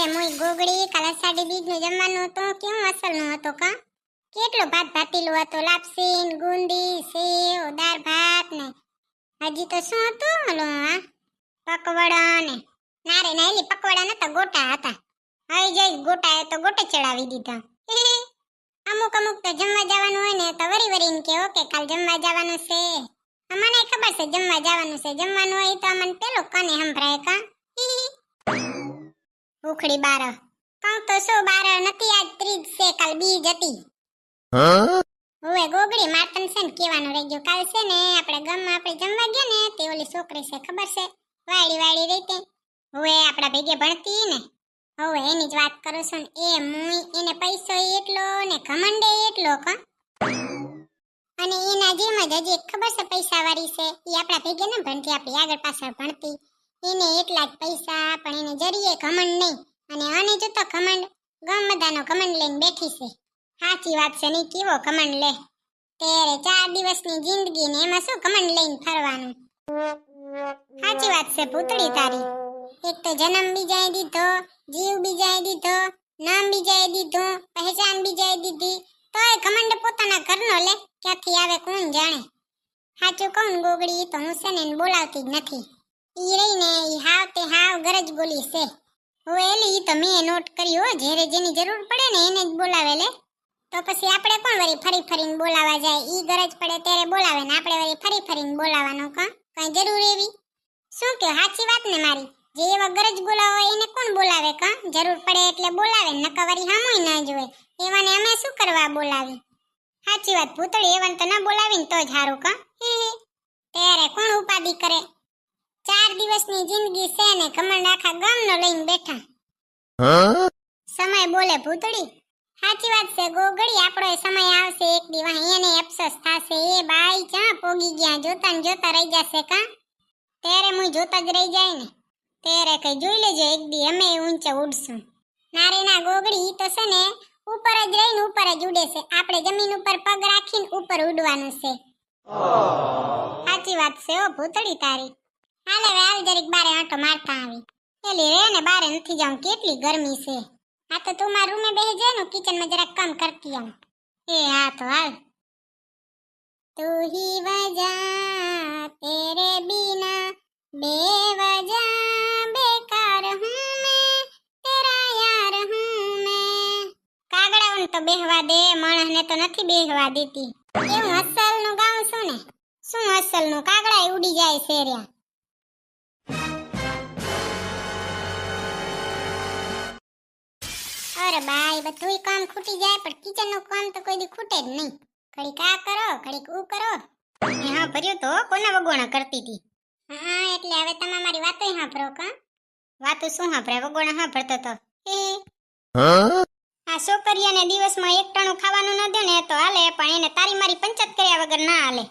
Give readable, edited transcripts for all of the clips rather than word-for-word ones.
મુઈ ગોગડી કાલા સાડી બીજ નું જમવાનું હતું કેવું અસલનું હતું કા કેટલો ભાત ભાતીલું હતો લાપસી ને ગુંદી સેવ દાળ ભાત ને હજી તો શું હતું ઓલો આ પકવડા ને નારે નાયલી પકવડા નતા ગોટા હતા હવે જઈ ગોટા તો ગોટે ચડાવી દીધા અમુક અમુક તો જમવા જવાનું હોય ને તો વરી વરીને કે ઓકે કાલ જમવા જવાનું છે અમને ખબર છે જમવા જવાનું છે જમવાનું હોય તો અમને પેલો કને સંભળાય કા ઉખડી બાર કહું તો શું બાર નથી આજ ત્રીજ છે કાલ બીજ હતી હવે ગોગડી માતન છે ને કેવાનું રહી ગયું કાલ છે ને આપણે ગામમાં આપણે જમવા ગયા ને તે ઓલી છોકરી છે ખબર છે વાડી વાડી રીતે હવે આપણા ભેગે ભણતી ને હવે એની જ વાત કરું છું ને એ મુઈ એને પૈસો એટલો ને ઘમંડે એટલો કા અને એના જેમ જ હજી ખબર છે પૈસા વાળી છે એ આપણા ભેગે ને ભણતી આપણી આગળ પાછળ ભણતી એને એટલા જ પૈસા પણ એને જરીએ ઘમંડ નહીં અને આને જો તો ઘમંડ ગમ બધાનો ઘમંડ લઈને બેઠી છે સાચી વાત છે નહીં કેવો ઘમંડ લે તેરે 4 દિવસની જિંદગી ને એમાં શું ઘમંડ લઈને ફરવાનું સાચી વાત છે ભૂતળી તારી એક તો જન્મ બીજાએ દીધો જીવ બીજાએ દીધો નામ બીજાએ દીધું પહેચાન બીજાએ દીધી તોય ઘમંડ પોતાના ઘરનો લે ક્યાંથી આવે કોણ જાણે સાચું કહું ગોગડી તો હું છે ને એને બોલાવતી જ નથી ઈ રહી ને ઈ હાવ તે હાવ ગરજ ગોલી છે હવે એલી તો મેં નોટ કર્યું હો જ્યારે જેની જરૂર પડે ને એને જ બોલાવે લે તો પછી આપણે કોણ વળી ફરી ફરીને બોલાવા જાય ઈ ગરજ પડે ત્યારે બોલાવે ને આપણે વળી ફરી ફરીને બોલાવાનો કા કઈ જરૂર એવી શું કે સાચી વાત ને મારી જે એવા ગરજ બોલાવો એને કોણ બોલાવે કા જરૂર પડે એટલે બોલાવે નકવારી હામોય ના જોવે એવાને અમે શું કરવા બોલાવી સાચી વાત ભૂતળી એવાને તો ના બોલાવીને તો જ હારું કા ત્યારે કોણ ઉપાધિ કરે 4 દિવસની જિંદગી છે ને ઘમંડ આખા ગામનો લઈને બેઠા સમય બોલે ભૂતળી સાચી વાત છે ગોગડી આપણો સમય આવશે એક દિવસ એને અફસોસ થાશે એ બાઈ ક્યાં પોગી ગયા જોતા ને જોતા રહી જશે કા ત્યારે મુઈ જોતા જ રહી જાય ને ત્યારે કઈ જોઈ લેજો એક દી અમે ઊંચે ઉડશું નારે ના ગોગડી તો છે ને ઉપર જ રહીને ઉપર જ ઉડે છે આપણે જમીન ઉપર પગ રાખીને ઉપર ઉડવાનું છે સાચી વાત છે ઓ ભૂતળી તારી હાલે હાલ જરીક બારે આંટો મારતા આવી એલી રે ને બારે નથી જાઉં કેટલી ગરમી છે આ તો તું મારા રૂમે બેહી જાય ને કિચનમાં જરાક કામ કરતી આમ એ હા તો હાલ તું હી વજા તેરે બિના બેવજા બેકાર હું મેં તેરા યાર હું મેં કાગડાઓને તો બેહવા દે માણસને તો નથી બેહવા દેતી એવું અસલનું ગાઉં છું ને શું અસલનું કાગડાએ ઉડી જાય શેર્યા અરે બાઈ બધુંય કામ ખૂટી જાય પણ કિચનનું કામ તો કોઈ દી ખૂટે જ નહીં ઘડીક આ કરો ઘડીક ઊ કરો હા ભર્યું તો કોના વગોણા કરતી હતી હા એટલે હવે તમે મારી વાતોય સાંભળો કા વાતો શું સાંભળે વગોણા સાંભળતો તો આ છોકરીયાને દિવસમાં એક ટાણું ખાવાનું ન દે ને તો હાલે પણ એને તારી મારી પંચાયત કર્યા વગર ના હાલે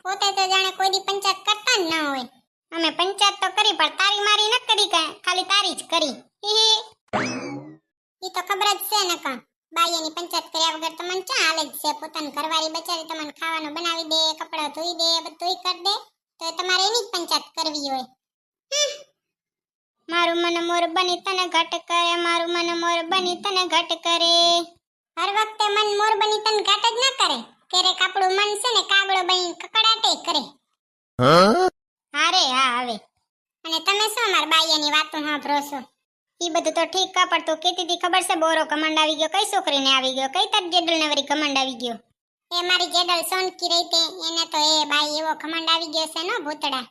પોતે તો જાણે કોઈ દી પંચાયત કરતા જ ના હોય અમે પંચાયત તો કરી પણ તારી મારી ન કરી ખાલી તારી જ કરી ઈ તો ખબર જ છે ને કા બાઈની પંચાયત કર્યા વગર તમને ચા હાલે જ છે પોતાની ઘરવાળી બચારી તમને ખાવાનું બનાવી દે કપડાં ધોઈ દે બધુંય કરી દે તો તમારે એની જ પંચાયત કરવી હોય મારું મન મોર બની તને ઘટ કરે મારું મન મોર બની તને ઘટ કરે હર વખતે મન મોર બની તને ઘટ જ ના કરે ક્યારેક આપણું મન છે ને કાગડો બની કકડાટે કરે હારે હા આવે અને તમે શું માર બાઈની વાતો સાંભળો છો ઈ બધું તો ઠીક કા પણ તું કીધી હતી ખબર છે બોરો કમાંડ આવી ગયો કઈ છોકરીને આવી ગયો કઈ તાર જેડલ ને વરી કમાંડ આવી ગયો એ મારી જેડલ સોનકી રહી તે એને તો એ બાઈ એવો કમાંડ આવી ગયો છે નો ભૂતડા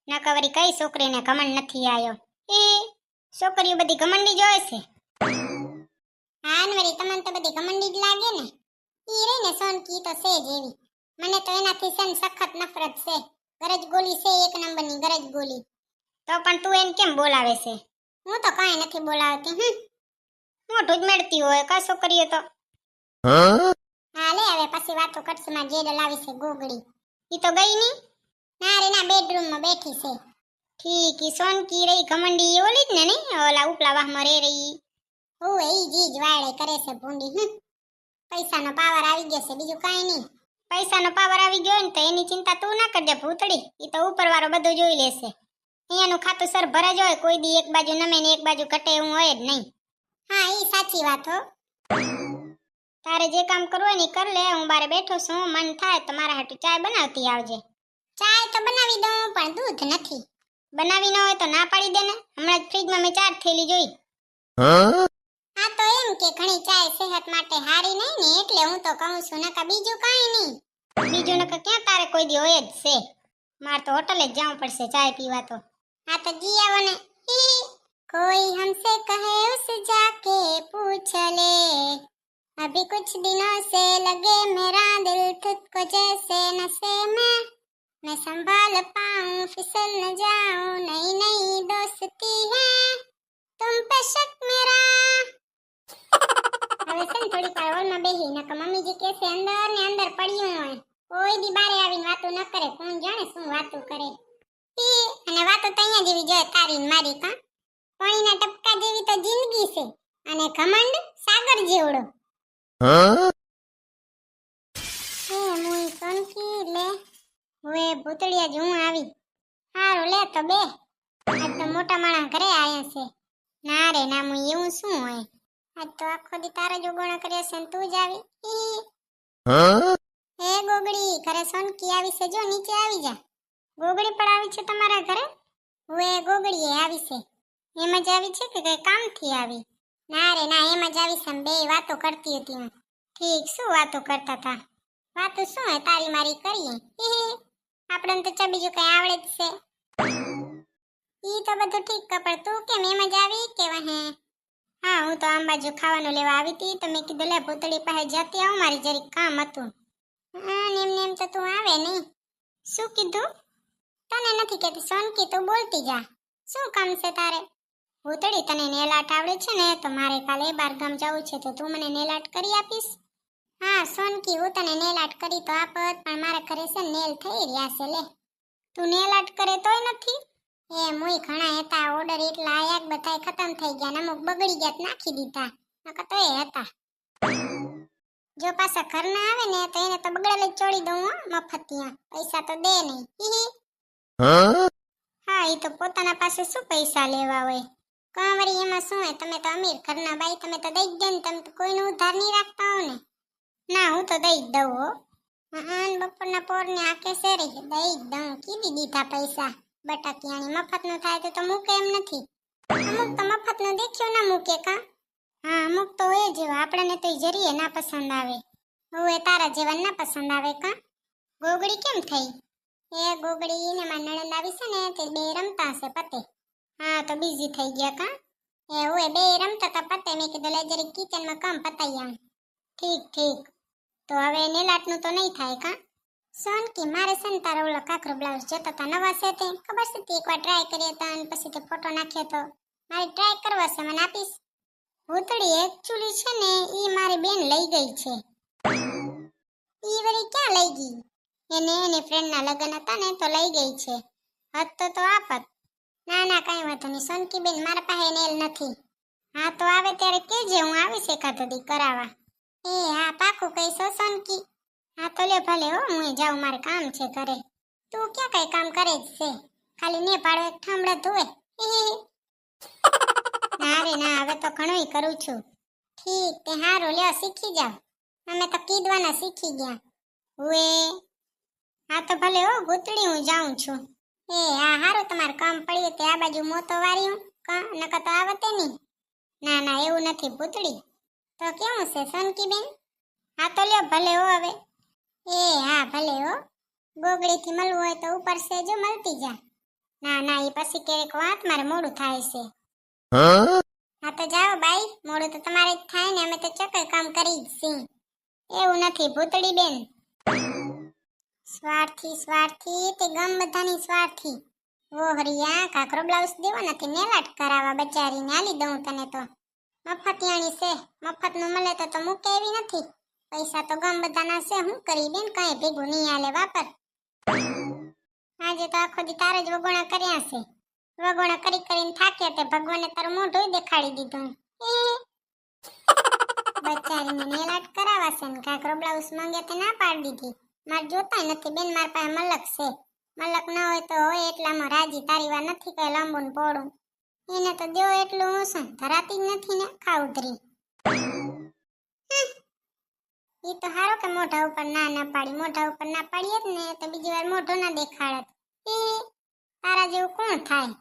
નકવરી કઈ છોકરીને કમાંડ નથી આવ્યો એ છોકરીઓ બધી કમાંડી જ હોય છે હા ને વરી તમને તો બધી કમાંડી જ લાગે ને ઈ રહી ને સોનકી તો છે જ એવી મને તો એનાથી છે ને સખત નફરત છે ગરજ ગોલી છે એક નંબરની ગરજ ગોલી તો પણ તું એને કેમ બોલાવે છે હું તો કાંઈ નથી બોલાવતી મોઢું જ મેળતી હોય કા છોકરીઓ તો હા લે હવે પછી વાતો કરશે માં જેડલ આવી છે ગોગડી ઈ તો ગઈ ની ના રે ના બેડરૂમમાં બેઠી છે ઠીક ઈ સોનકી રહી ઘમંડી ઓલી જ ને નહીં ઓલા ઉપલા વાહમાં રે રહી ઓય ઈ જીજ વાળે કરે છે ભૂંડી પૈસાનો પાવર આવી ગયો છે બીજું કાંઈ નહીં પૈસાનો પાવર આવી ગયો ને તો એની ચિંતા તું ના કરજે ભૂતડી ઈ તો ઉપરવાળો બધું જોઈ લેશે અહીંયાનું ખાતું સર ભરા જ હોય, કોઈ દી એક બાજુ નમે ને એક બાજુ ઘટે એવું હોય જ નહીં. હા ઈ સાચી વાત હો. તારે જે કામ કરવું હોય ને ઈ કર લે, હું બારે બેઠો છું, મન થાય તો મારા હાટુ ચાય બનાવતી આવજે. ચાય તો બનાવી દઉં પણ દૂધ નથી. બનાવી ન હોય તો ના પાડી દે ને, હમણાં જ ફ્રીજમાં મેં 4 થેલી જોઈ. આ તો એમ કે ઘણી ચાય સેહત માટે હારી નહીં ને એટલે હું તો કહું છું, નકા બીજું કાંઈ નહીં. બીજું નકા ક્યાં તારે કોઈ દી હોય જ છે. માર તો હોટલે જ જવું પડશે ચાય પીવા તો. આ તો જી આવો ને. કોઈ હમસે કહે ઉસ જાકે પૂછ લે, अभी कुछ दिनों से लगे मेरा दिल खुद को जैसे नशे में, मैं संभाल पाऊं फिसल न जाऊं, नई नई दोस्ती है तुम पे शक मेरा. હવે છે ને થોડીક વાર હોલમાં બેહી, નકર મમ્મીજી કહેશે અંદર ને અંદર પડ્યું હોય, કોઈ દી બારે આવીને વાતો ન કરે, કોણ જાણે શું વાતો કરે. અને વાતો તો અહીંયા જેવી જોઈએ તારી ને મારી. કા પાણીના ટપકા જેવી તો જિંદગી છે અને ઘમંડ સાગર જેવડો. મુઈ સોનકી લે હવે ભૂતળિયા જ હું આવી. હારું લે તો બે, આજ તો મોટા માણા ઘરે આયા છે. ના રે ના મુઈ એવું શું હોય, આજ તો આખો દી તારા જ ઉગોણા કર્યા છે ને તું જ આવી. હે ગોગડી, ઘરે સોનકી આવી છે, જો નીચે આવી જા. ગોગડી પણ આવી છે તમારા ઘરે? હવે ગોગડી એ આવી છે. એમ જ આવી છે કે કઈ કામથી આવી? ના રે ના, એમ જ આવી છે, બે વાતો કરતી હતી હું. ઠીક, શું વાતો કરતા હતા? વાતો શું હે, તારી મારી કરીએ. આપણને તો બીજું કઈ આવડે જ છે. ઈ તો બધું ઠીક, કપડ તું કેમ એમ જ આવી કે વહે? હા, હું તો આમ બાજુ ખાવાનું લેવા આવી હતી તો મેં કીધું લે ભૂતળી પાસે જતી આવું, મારી જરીક કામ હતું. નેમ તો તું આવે નહીં. શું કીધું? તને નથી કહેતી સોનકી, તું બોલતી જા. શું કામ છે તારે? ભૂતળી, તને નેલ આર્ટ આવડે છે ને, તો મારે કાલે બારગામ જવું છે, તો તું મને નેલ આર્ટ કરી આપીશ? હા સોનકી, હું તને નેલ આર્ટ કરી તો આપત, પણ મારા ઘરે છે નેલ થઈ રહ્યા છે. લે તું નેલ આર્ટ કરે તોય નથી? એ મુઈ ઘણા હતા, ઓર્ડર એટલા આયા બધાય ખતમ થઈ ગયા, અમુક બગડી ગયા નાખી દીધા, નકર તો એ હતા. જો પાછા ઘર ના આવે ને તો એને તો બગડેલ જ ચોડી દઉં હો, મફતિયા, પૈસા તો દે નહીં. હા, એ તો પોતાના પાસે શું પૈસા લેવા હોય. કાંવરી એમાં શું હે, તમે તો અમીર ઘરના બાઈ, તમે તો દઈ જ દે ને, તમે તો કોઈનું ઉધાર નહીં રાખતા હો ને. ના, હું તો દઈ જ દઉં હો. બપોરના પોરની આંખે સેરી દઈ જ દઉં, કીધી દીધા પૈસા. બટાકિયાની મફતનું થાય તો મૂકે એમ નથી. અમુક તો મફતનું દેખ્યું ના મૂકે. કા હા, અમુક તો એ જેવા આપણને તો જરીએ ના પસંદ આવે. હવે તારા જેવા ના પસંદ આવે. કા ગોગડી કેમ થઈ? એ ગોગડી ને મારી નણંદ આવી છે ને, તે બે રમતા હશે પતે. હા, તો બીઝી થઈ ગયા. કા એ હોય બે રમતા તા પતે, મેં કીધું લે જરીક કિચનમાં કામ પતાઈ આવું. ઠીક ઠીક, તો હવે નેલાટનું તો નહીં થાય. કા સોનકી, મારે છે ને તારા ઓલા કાકરો બ્લાઉઝ જોતા તા, નવા છે તે ખબર છે, તે એકવાર ટ્રાય કર્યા તા અને પછી તે ફોટો નાખ્યો તો. મારે ટ્રાય કરવા છે, મને આપીશ? ભૂતળી, એકચ્યુઅલી છે ને ઈ મારી બેન લઈ ગઈ છે. ઈ વળી ક્યાં લઈ ગઈ? એની ફ્રેન્ડના લગ્ન હતા ને તો લઈ ગઈ છે. હતો તો આપત. ના ના, કાંઈ વાંધો નહીં સોનકી બેન, મારા પાસે નેલ નથી. હા, તો આવે ત્યારે કેજે, હું આવીશ એકાદ દી કરાવવા. એ હા, પાકું કહીશો સોનકી. હા તો લે ભલે હો, હું જાઉં, મારે કામ છે ઘરે. તું ક્યાં કઈ કામ કરે જ છે, ખાલી ને પાડો એક ઠામડા ધોવે. ના રે ના, હવે તો ઘણું કરું છું. ઠીક, તે હારું લ્યો, શીખી જાવ. અમે તો કીધવાના શીખી ગયા. હુએ હા તો ભલે હો ભૂતળી, હું જાઉં છું. એ હા, હારું, તમારે કામ પડ્યું તે આ બાજુ મોતો વાર્યું કા, નકર તો આવતે નહીં. ના ના, એવું નથી ભૂતળી. તો કેવું છે સોનકી બેન? હા તો લ્યો ભલે હો હવે. એ હા ભલે હો. ગોગડીથી મળવું હોય તો ઉપર છે જો, મળતી જા. ના ના, એ પછી ક્યારેક વાત, મારે મોડું થાય છે. હા તો જાઓ બાઈ, મોડું તો તમારે જ થાય ને, અમે તો ચક્કર કામ કરી જ છીએ. એવું નથી ભૂતળી બેન. સ્વાર્થી સ્વાર્થી, તે ગમ બધાની સ્વાર્થી. વો હરિયા, કાકરો બ્લાઉઝ દેવો નથી, નેલાટ કરાવવા બચારીને આલી દઉં તને તો. મફતિયાણી છે, મફતનું મળે તો મૂકે એવી નથી. પૈસા તો ગમ બધાના છે, હું કરી બેન, કઈ ભેગું નહીં આલે, વાપર. આજે તો આખો દી તારે જ વગોણા કર્યા છે. વગોણા કરી કરીને થાક્યા તે ભગવાને તારું મોઢું દેખાડી દીધું. બચારીને નેલાટ કરાવાશે ને કાકરો બ્લાઉઝ માંગે તે ના પાડી દીધી. મારે જોતાય નથી બેન, મારા પાસે મલક છે. મલક ન હોય તો હોય એટલામાં રાજી, તારી વાર નથી કઈ લાંબુ ને પોડું. એને તો દ્યો એટલું હું છું, ધરાતી જ નથી ને ખાઉધરી. ઈ તો હારો કે મોઢા ઉપર ના પાડી, મોઢા ઉપર ના પાડીએ જ ને તો બીજી વાર મોઢો ના દેખાડત. એ તારા જેવું કોણ થાય?